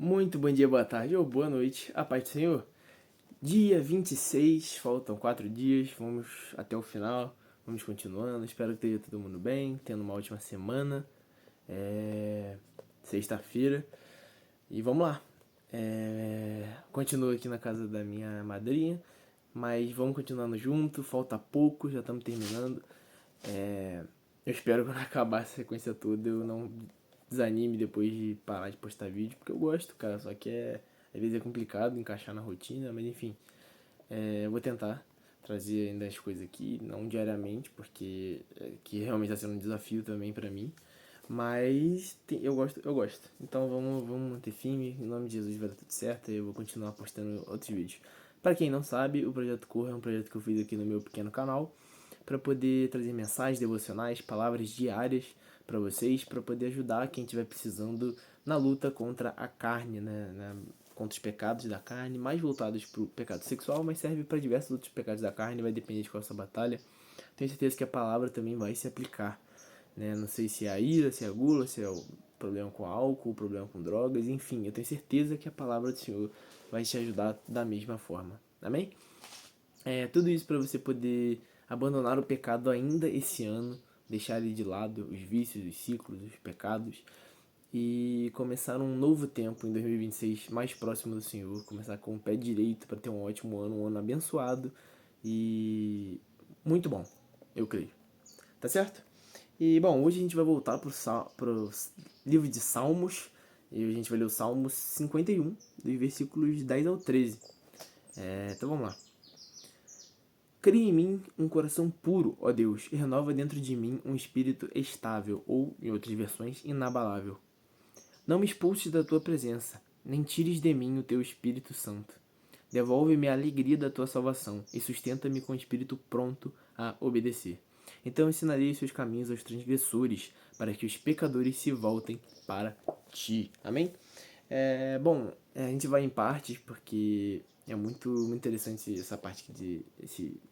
Muito bom dia, boa tarde ou boa noite, a paz do Senhor. Dia 26, faltam 4 dias, vamos até o final, vamos continuando. Espero que esteja todo mundo bem, tendo uma ótima semana. Sexta-feira, e vamos lá. Continuo aqui na casa da minha madrinha, mas vamos continuando junto, falta pouco, já estamos terminando. Eu espero que quando acabar essa sequência toda eu não desanime depois de parar de postar vídeo, porque eu gosto, cara, só que às vezes é complicado encaixar na rotina, mas enfim, eu vou tentar trazer ainda as coisas aqui, não diariamente, porque que realmente está sendo um desafio também pra mim, mas eu gosto. Então vamos manter firme, em nome de Jesus vai dar tudo certo e eu vou continuar postando outros vídeos. Para quem não sabe, o Projeto Corra é um projeto que eu fiz aqui no meu pequeno canal, para poder trazer mensagens devocionais, palavras diárias para vocês, para poder ajudar quem estiver precisando na luta contra a carne, né, contra os pecados da carne, mais voltados para o pecado sexual, mas serve para diversos outros pecados da carne, vai depender de qual é essa batalha. Tenho certeza que a palavra também vai se aplicar, né? Não sei se é a ira, se é a gula, se é o problema com álcool, o problema com drogas, enfim, eu tenho certeza que a palavra do Senhor vai te ajudar da mesma forma. Amém? Tudo isso para você poder abandonar o pecado ainda esse ano, deixar ele de lado, os vícios, os ciclos, os pecados, e começar um novo tempo em 2026 mais próximo do Senhor, começar com o pé direito para ter um ótimo ano, um ano abençoado e muito bom, eu creio. Tá certo? E bom, hoje a gente vai voltar pro livro de Salmos, e a gente vai ler o Salmos 51, dos versículos 10 ao 13. Então vamos lá. Cria em mim um coração puro, ó Deus, e renova dentro de mim um espírito estável, ou, em outras versões, inabalável. Não me expulses da tua presença, nem tires de mim o teu Espírito Santo. Devolve-me a alegria da tua salvação e sustenta-me com o espírito pronto a obedecer. Então ensinarei os seus caminhos aos transgressores, para que os pecadores se voltem para ti. Amém? A gente vai em partes, porque é muito interessante essa parte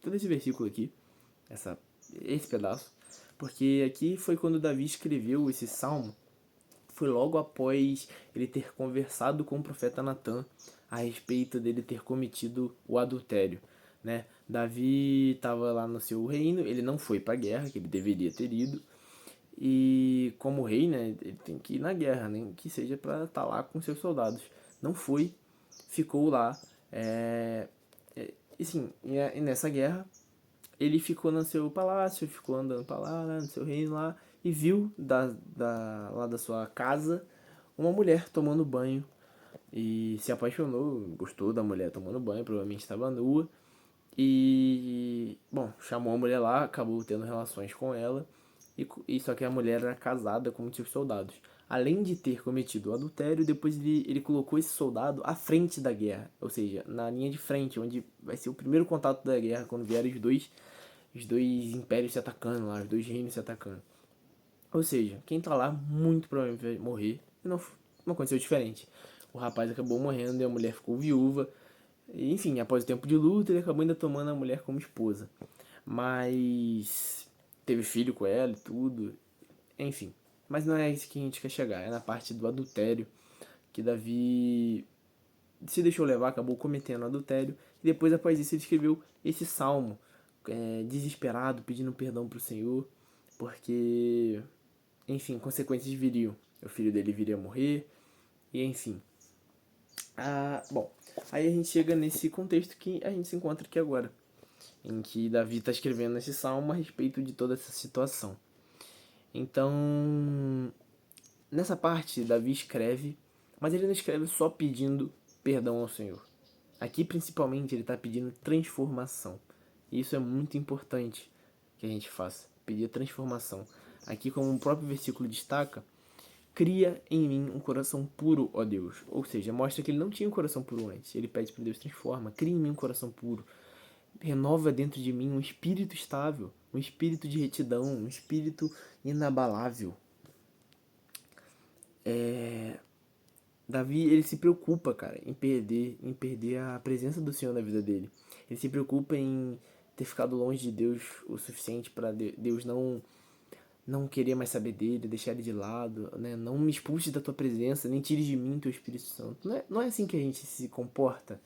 todo esse versículo aqui, esse pedaço, porque aqui foi quando Davi escreveu esse salmo, foi logo após ele ter conversado com o profeta Natan a respeito dele ter cometido o adultério, né? Davi estava lá no seu reino, ele não foi para a guerra, que ele deveria ter ido, e como rei, né, ele tem que ir na guerra, nem que seja para estar lá com seus soldados. Não foi, ficou lá. E sim, e nessa guerra ele ficou no seu palácio, ficou andando para lá, né, no seu reino lá, e viu lá da sua casa uma mulher tomando banho e se apaixonou, gostou da mulher tomando banho, provavelmente estava nua. E, bom, chamou a mulher lá, acabou tendo relações com ela, e só que a mulher era casada com muitos soldados. Além de ter cometido o adultério, depois ele colocou esse soldado à frente da guerra, ou seja, na linha de frente, onde vai ser o primeiro contato da guerra, quando vierem os dois impérios se atacando lá, os dois reinos se atacando. Ou seja, quem tá lá muito provavelmente vai morrer, e não aconteceu diferente. O rapaz acabou morrendo e a mulher ficou viúva. E, enfim, após o tempo de luta, ele acabou ainda tomando a mulher como esposa. Mas teve filho com ela e tudo. Enfim. Mas não é isso que a gente quer chegar. É na parte do adultério. Que Davi se deixou levar, acabou cometendo adultério. E depois, após isso, ele escreveu esse salmo. Desesperado, pedindo perdão pro Senhor. Porque, enfim, consequências viriam. O filho dele viria a morrer. E enfim. Bom, aí a gente chega nesse contexto que a gente se encontra aqui agora, em que Davi está escrevendo esse salmo a respeito de toda essa situação. Então, nessa parte, Davi escreve, mas ele não escreve só pedindo perdão ao Senhor. Aqui, principalmente, ele está pedindo transformação. E isso é muito importante que a gente faça, pedir transformação. Aqui, como o próprio versículo destaca, cria em mim um coração puro, ó Deus. Ou seja, mostra que ele não tinha um coração puro antes. Ele pede para Deus transforma, cria em mim um coração puro. Renova dentro de mim um espírito estável, um espírito de retidão, um espírito inabalável. Davi, ele se preocupa, cara, em perder a presença do Senhor na vida dele. Ele se preocupa em ter ficado longe de Deus o suficiente para Deus não querer mais saber dele, deixar ele de lado, né? Não me expulse da tua presença, nem tires de mim teu Espírito Santo. Não é assim que a gente se comporta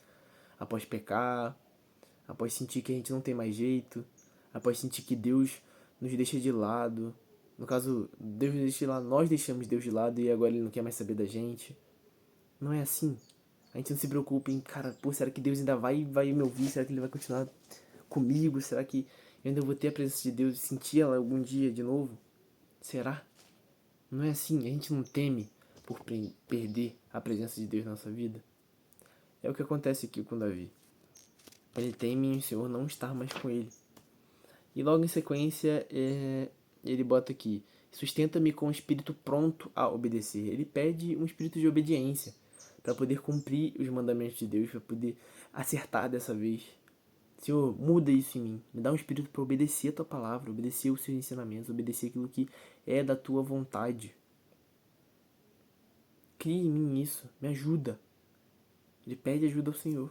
após pecar, após sentir que a gente não tem mais jeito, após sentir que Deus nos deixa de lado. No caso, Deus nos deixa de lado, nós deixamos Deus de lado e agora ele não quer mais saber da gente. Não é assim. A gente não se preocupa em, cara, pô, será que Deus ainda vai me ouvir? Será que ele vai continuar comigo? Será que eu ainda vou ter a presença de Deus e sentir ela algum dia de novo? Será? Não é assim. A gente não teme por perder a presença de Deus na nossa vida. É o que acontece aqui com Davi. Ele teme em o Senhor não estar mais com ele. E logo em sequência, ele bota aqui: sustenta-me com um espírito pronto a obedecer. Ele pede um espírito de obediência para poder cumprir os mandamentos de Deus, para poder acertar dessa vez. Senhor, muda isso em mim. Me dá um espírito para obedecer a tua palavra, obedecer os seus ensinamentos, obedecer aquilo que é da tua vontade. Crie em mim isso, me ajuda. Ele pede ajuda ao Senhor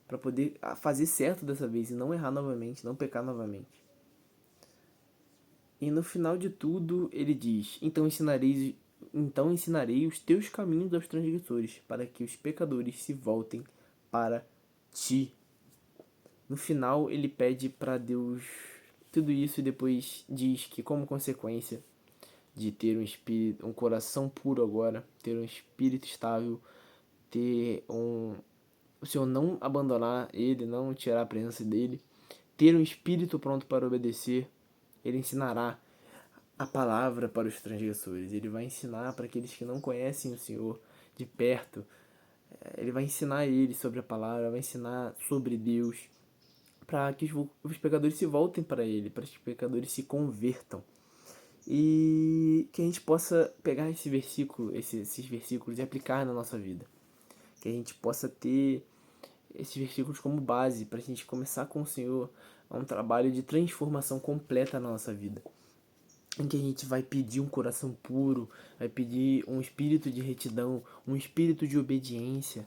para poder fazer certo dessa vez e não errar novamente, não pecar novamente. E no final de tudo, ele diz: então ensinarei os teus caminhos aos transgressores, para que os pecadores se voltem para ti. No final, ele pede para Deus tudo isso e depois diz que, como consequência de ter um coração puro agora, ter um espírito estável, o Senhor não abandonar ele, não tirar a presença dele, ter um espírito pronto para obedecer, ele ensinará a palavra para os transgressores. Ele vai ensinar para aqueles que não conhecem o Senhor de perto. Ele vai ensinar eles sobre a palavra, vai ensinar sobre Deus, para que os pecadores se voltem para ele, para que os pecadores se convertam. E que a gente possa pegar esses versículos e aplicar na nossa vida. Que a gente possa ter esses versículos como base para a gente começar com o Senhor a um trabalho de transformação completa na nossa vida. Em que a gente vai pedir um coração puro, vai pedir um espírito de retidão, um espírito de obediência.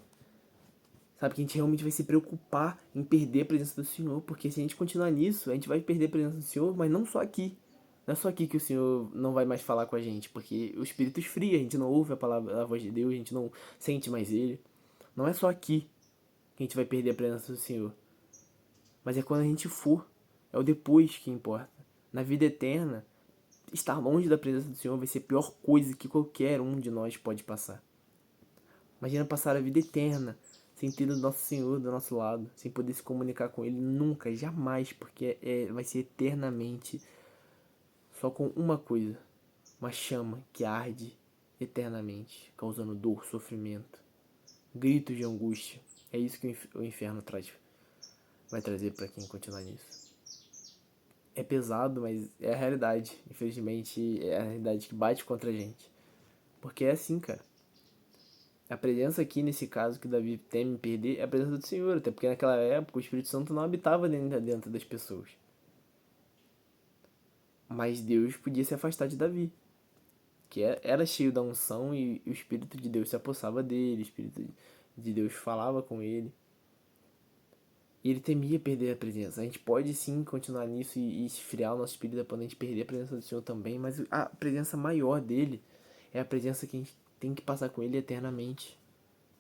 Sabe, que a gente realmente vai se preocupar em perder a presença do Senhor, porque se a gente continuar nisso, a gente vai perder a presença do Senhor, mas não só aqui. Não é só aqui que o Senhor não vai mais falar com a gente, porque o espírito esfria, a gente não ouve a voz de Deus, a gente não sente mais Ele. Não é só aqui que a gente vai perder a presença do Senhor, mas é quando a gente for, é o depois que importa. Na vida eterna, estar longe da presença do Senhor vai ser a pior coisa que qualquer um de nós pode passar. Imagina passar a vida eterna sem ter o nosso Senhor do nosso lado, sem poder se comunicar com Ele nunca, jamais, porque vai ser eternamente só com uma coisa, uma chama que arde eternamente, causando dor, sofrimento, gritos de angústia. É isso que o inferno vai trazer para quem continuar nisso. É pesado, mas é a realidade. Infelizmente, é a realidade que bate contra a gente. Porque é assim, cara. A presença aqui, nesse caso, que Davi teme perder, é a presença do Senhor. Até porque naquela época o Espírito Santo não habitava dentro das pessoas. Mas Deus podia se afastar de Davi. Que era cheio da unção e o Espírito de Deus se apossava dele. O Espírito de Deus falava com ele. E ele temia perder a presença. A gente pode sim continuar nisso e esfriar o nosso espírito para a gente perder a presença do Senhor também, mas a presença maior dele é a presença que a gente tem que passar com ele eternamente.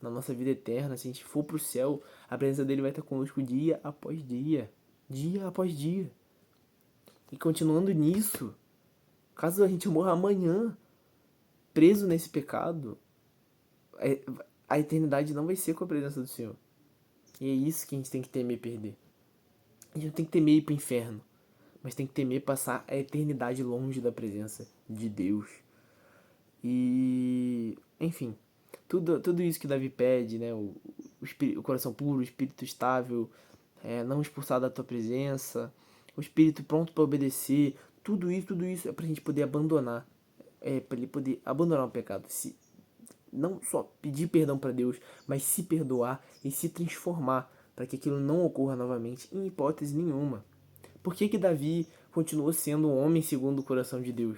Na nossa vida eterna, se a gente for pro céu, a presença dele vai estar conosco dia após dia. Dia após dia. E continuando nisso, caso a gente morra amanhã, preso nesse pecado, a eternidade não vai ser com a presença do Senhor. E é isso que a gente tem que temer perder. A gente não tem que temer ir pro inferno, mas tem que temer passar a eternidade longe da presença de Deus. E, enfim, tudo isso que Davi pede, né? O coração puro, o espírito estável, não expulsar da tua presença, o espírito pronto para obedecer, tudo isso é pra gente poder abandonar, para ele poder abandonar o pecado. Não só pedir perdão para Deus, mas se perdoar e se transformar para que aquilo não ocorra novamente, em hipótese nenhuma. Por que Davi continuou sendo um homem segundo o coração de Deus?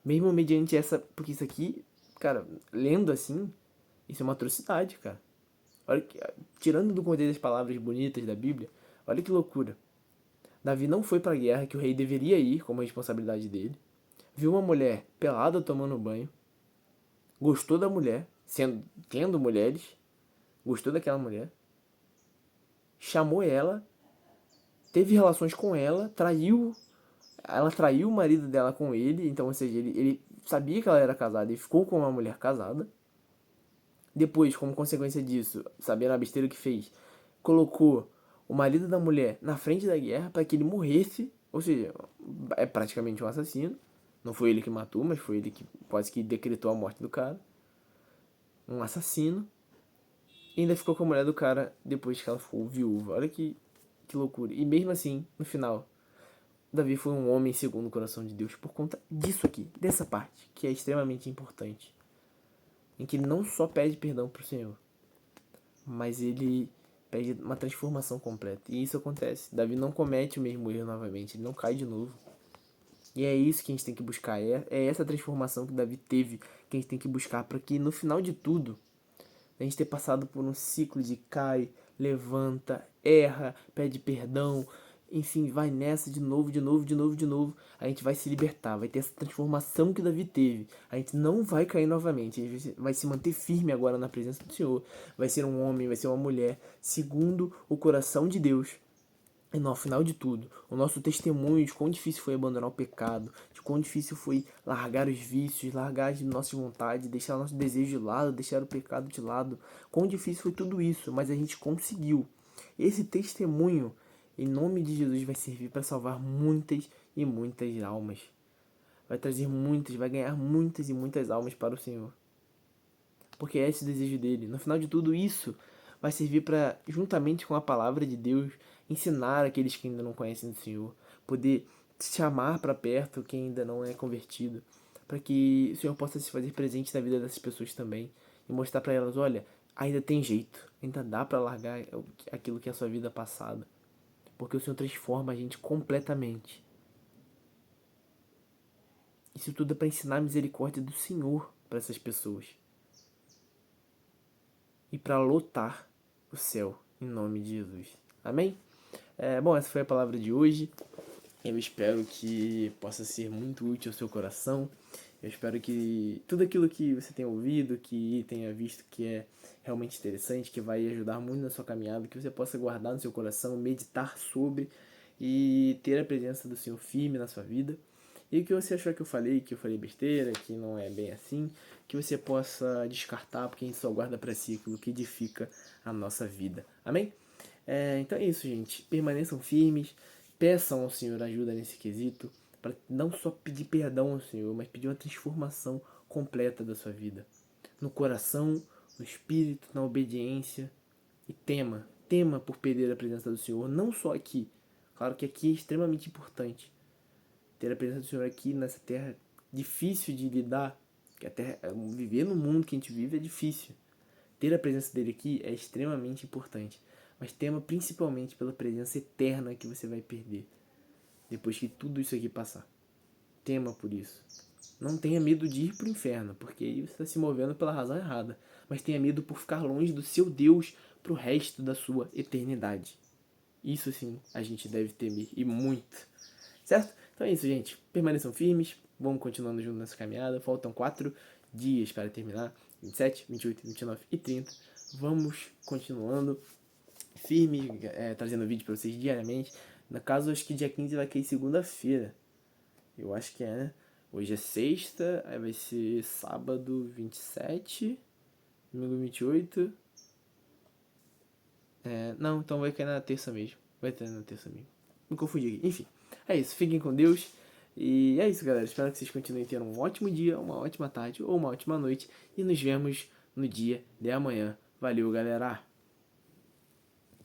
Mesmo mediante essa... Porque isso aqui, cara, lendo assim, isso é uma atrocidade, cara. Olha que, tirando do contexto das palavras bonitas da Bíblia, olha que loucura. Davi não foi para a guerra que o rei deveria ir, como responsabilidade dele. viu uma mulher pelada tomando banho, gostou da mulher, tendo mulheres, gostou daquela mulher, chamou ela, teve relações com ela, ela traiu o marido dela com ele, então, ou seja, ele sabia que ela era casada e ficou com uma mulher casada. Depois, como consequência disso, sabendo a besteira que fez, colocou o marido da mulher na frente da guerra para que ele morresse, ou seja, é praticamente um assassino. Não foi ele que matou, mas foi ele que quase que decretou a morte do cara. Um assassino. E ainda ficou com a mulher do cara depois que ela ficou viúva. Olha que loucura. E mesmo assim, no final, Davi foi um homem segundo o coração de Deus por conta disso aqui, dessa parte, que é extremamente importante. Em que ele não só pede perdão pro Senhor, mas ele pede uma transformação completa. E isso acontece. Davi não comete o mesmo erro novamente, ele não cai de novo. E é isso que a gente tem que buscar. É essa transformação que Davi teve que a gente tem que buscar para que no final de tudo a gente ter passado por um ciclo de cai, levanta, erra, pede perdão, enfim, vai nessa de novo, de novo, de novo, de novo. A gente vai se libertar, vai ter essa transformação que Davi teve. A gente não vai cair novamente, a gente vai se manter firme agora na presença do Senhor. Vai ser um homem, vai ser uma mulher, segundo o coração de Deus. E no final de tudo, o nosso testemunho de quão difícil foi abandonar o pecado, de quão difícil foi largar os vícios, largar as nossas vontades, deixar o nosso desejo de lado, deixar o pecado de lado. Quão difícil foi tudo isso, mas a gente conseguiu. Esse testemunho, em nome de Jesus, vai servir para salvar muitas e muitas almas. Vai trazer muitas, vai ganhar muitas e muitas almas para o Senhor. Porque é esse o desejo dele. No final de tudo isso, vai servir para, juntamente com a palavra de Deus, ensinar aqueles que ainda não conhecem o Senhor, poder chamar para perto quem ainda não é convertido, para que o Senhor possa se fazer presente na vida dessas pessoas também e mostrar para elas, olha, ainda tem jeito, ainda dá para largar aquilo que é a sua vida passada, porque o Senhor transforma a gente completamente. Isso tudo é para ensinar a misericórdia do Senhor para essas pessoas e para lotar o céu em nome de Jesus. Amém? Bom, essa foi a palavra de hoje. Eu espero que possa ser muito útil ao seu coração. Eu espero que tudo aquilo que você tenha ouvido, que tenha visto que é realmente interessante, que vai ajudar muito na sua caminhada, que você possa guardar no seu coração, meditar sobre e ter a presença do Senhor firme na sua vida. E o que você achou que eu falei besteira, que não é bem assim, que você possa descartar, porque a gente só guarda para si aquilo que edifica a nossa vida. Amém? Então é isso, gente. Permaneçam firmes, peçam ao Senhor ajuda nesse quesito, para não só pedir perdão ao Senhor, mas pedir uma transformação completa da sua vida. No coração, no espírito, na obediência. E tema por perder a presença do Senhor, não só aqui. Claro que aqui é extremamente importante. Ter a presença do Senhor aqui nessa terra difícil de lidar, que a terra, viver no mundo que a gente vive é difícil. Ter a presença dele aqui é extremamente importante, mas tema principalmente pela presença eterna que você vai perder depois que tudo isso aqui passar. Tema por isso. Não tenha medo de ir para o inferno, porque aí você está se movendo pela razão errada, mas tenha medo por ficar longe do seu Deus para o resto da sua eternidade. Isso sim a gente deve temer, e muito. Certo? Então é isso, gente. Permaneçam firmes, vamos continuando junto nessa caminhada. Faltam 4 dias para terminar. 27, 28, 29 e 30. Vamos continuando firme, trazendo vídeo para vocês diariamente. No caso, acho que dia 15 vai cair segunda-feira. Eu acho que é, né? Hoje é sexta, aí vai ser sábado 27, domingo 28. Não, então vai cair na terça mesmo. Vai ter na terça mesmo. Me confundi aqui. Enfim, é isso. Fiquem com Deus. E é isso, galera. Espero que vocês continuem tendo um ótimo dia, uma ótima tarde ou uma ótima noite. E nos vemos no dia de amanhã. Valeu, galera!